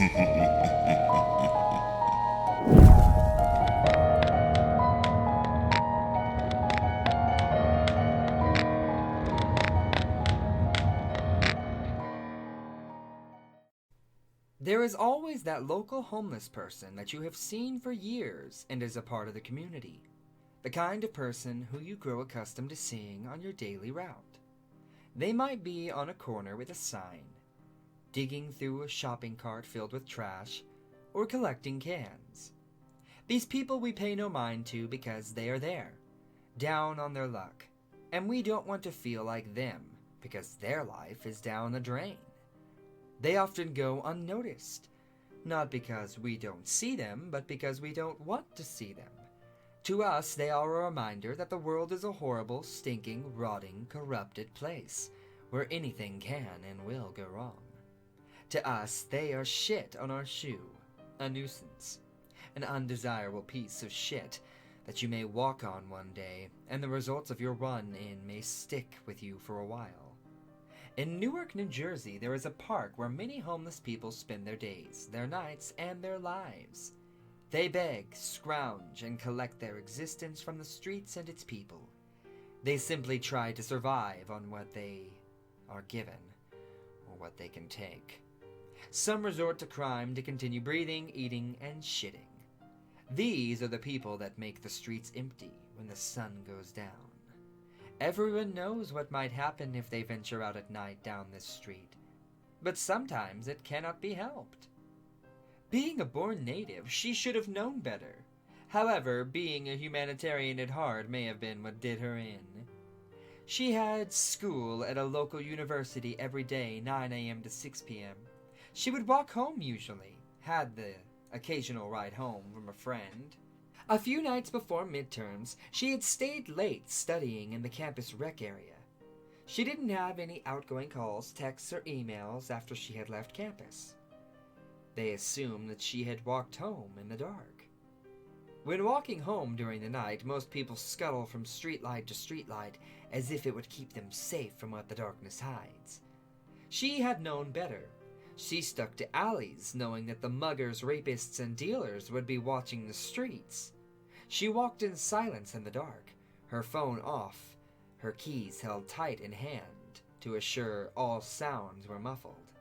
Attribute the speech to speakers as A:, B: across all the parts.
A: There is always that local homeless person that you have seen for years and is a part of the community. The kind of person who you grow accustomed to seeing on your daily route. They might be on a corner with a sign, digging through a shopping cart filled with trash, or collecting cans. These people we pay no mind to because they are there, down on their luck, and we don't want to feel like them because their life is down the drain. They often go unnoticed, not because we don't see them, but because we don't want to see them. To us, they are a reminder that the world is a horrible, stinking, rotting, corrupted place, where anything can and will go wrong. To us, they are shit on our shoe, a nuisance, an undesirable piece of shit that you may walk on one day, and the results of your run-in may stick with you for a while. In Newark, New Jersey, there is a park where many homeless people spend their days, their nights, and their lives. They beg, scrounge, and collect their existence from the streets and its people. They simply try to survive on what they are given, or what they can take. Some resort to crime to continue breathing, eating, and shitting. These are the people that make the streets empty when the sun goes down. Everyone knows what might happen if they venture out at night down this street, but sometimes it cannot be helped. Being a born native, she should have known better. However, being a humanitarian at heart may have been what did her in. She had school at a local university every day, 9 a.m. to 6 p.m. She would walk home usually, had the occasional ride home from a friend. A few nights before midterms, she had stayed late studying in the campus rec area. She didn't have any outgoing calls, texts, or emails after she had left campus. They assumed that she had walked home in the dark. When walking home during the night, most people scuttle from streetlight to streetlight as if it would keep them safe from what the darkness hides. She had known better. She stuck to alleys, knowing that the muggers, rapists, and dealers would be watching the streets. She walked in silence in the dark, her phone off, her keys held tight in hand to assure all sounds were muffled.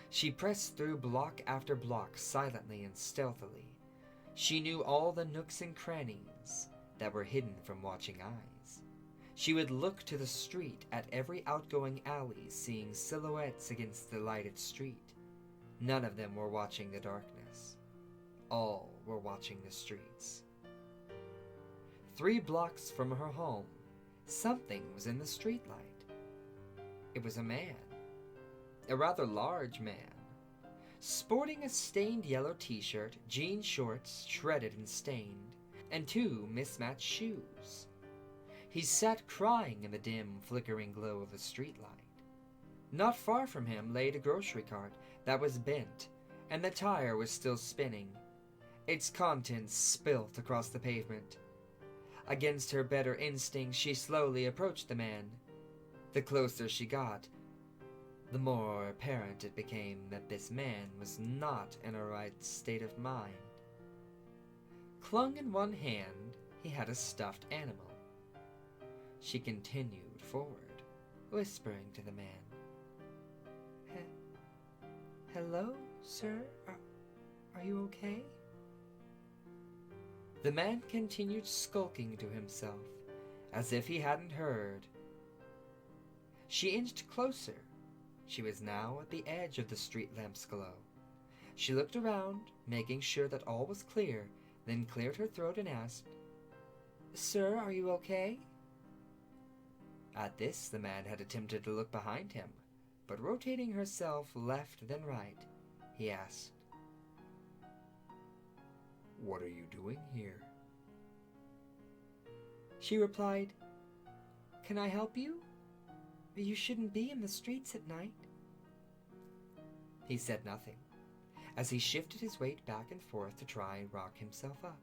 A: She pressed through block after block silently and stealthily. She knew all the nooks and crannies that were hidden from watching eyes. She would look to the street at every outgoing alley, seeing silhouettes against the lighted street. None of them were watching the darkness. All were watching the streets. 3 blocks from her home, something was in the streetlight. It was a man. A rather large man. Sporting a stained yellow t-shirt, jean shorts, shredded and stained, and 2 mismatched shoes. He sat crying in the dim, flickering glow of the streetlight. Not far from him laid a grocery cart that was bent, and the tire was still spinning. Its contents spilt across the pavement. Against her better instinct, she slowly approached the man. The closer she got, the more apparent it became that this man was not in a right state of mind. Clung in one hand, he had a stuffed animal. She continued forward, whispering to the man. Hello, sir? Are you okay? The man continued skulking to himself, as if he hadn't heard. She inched closer. She was now at the edge of the street lamp's glow. She looked around, making sure that all was clear, then cleared her throat and asked, "Sir, are you okay?" At this, the man had attempted to look behind him, but rotating herself left then right, he asked, "What are you doing here?" She replied, "Can I help you? You shouldn't be in the streets at night." He said nothing, as he shifted his weight back and forth to try and rock himself up.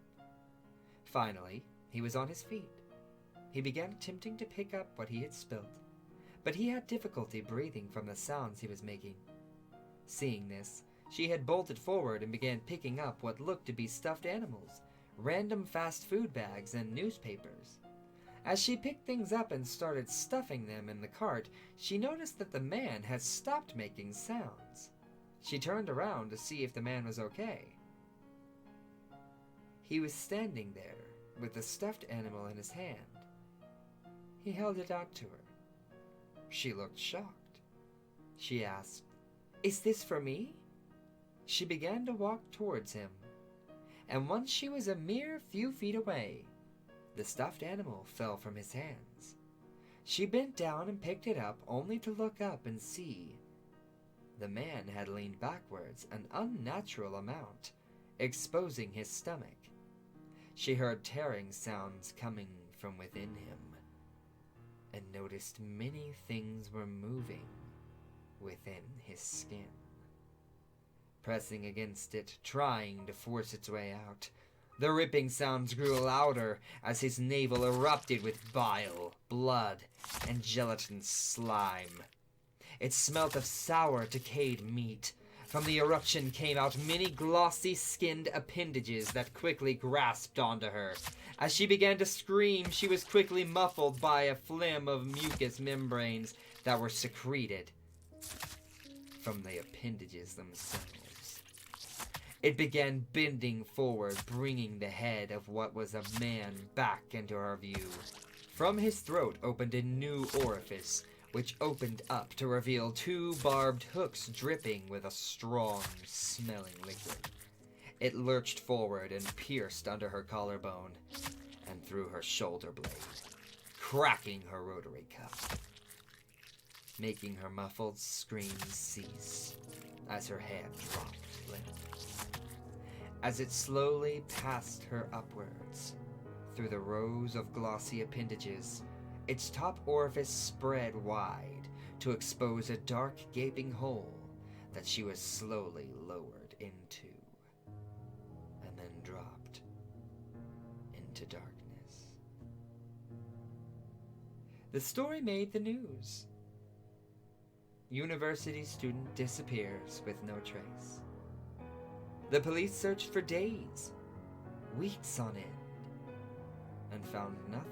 A: Finally, he was on his feet. He began attempting to pick up what he had spilt, but he had difficulty breathing from the sounds he was making. Seeing this, She had bolted forward and began picking up what looked to be stuffed animals, random fast food bags, and newspapers. As she picked things up and started stuffing them in the cart, she noticed that the man had stopped making sounds. She turned around to see if the man was okay. He was standing there with the stuffed animal in his hand. He held it out to her. She looked shocked. She asked, "Is this for me?" She began to walk towards him, and once she was a mere few feet away, the stuffed animal fell from his hands. She bent down and picked it up, only to look up and see the man had leaned backwards an unnatural amount, exposing his stomach. She heard tearing sounds coming from within him, and noticed many things were moving within his skin, pressing against it, trying to force its way out. The ripping sounds grew louder as his navel erupted with bile, blood, and gelatin slime. It smelt of sour, decayed meat. From the eruption came out many glossy skinned appendages that quickly grasped onto her. As she began to scream, she was quickly muffled by a phlegm of mucous membranes that were secreted from the appendages themselves. It began bending forward, bringing the head of what was a man back into her view. From his throat opened a new orifice, which opened up to reveal two barbed hooks dripping with a strong-smelling liquid. It lurched forward and pierced under her collarbone and through her shoulder blade, cracking her rotary cuff, making her muffled screams cease as her head dropped limp. As it slowly passed her upwards through the rows of glossy appendages, its top orifice spread wide to expose a dark gaping hole that she was slowly lowered into, and then dropped into darkness. The story made the news. University student disappears with no trace. The police searched for days, weeks on end, and found nothing.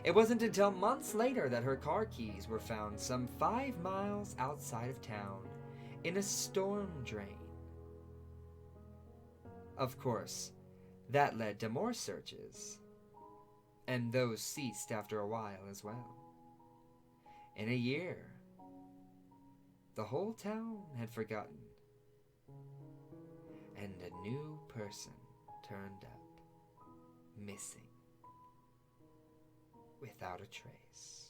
A: It wasn't until months later that her car keys were found some 5 miles outside of town in a storm drain. Of course, that led to more searches, and those ceased after a while as well. In a year, the whole town had forgotten, and a new person turned up, missing, without a trace.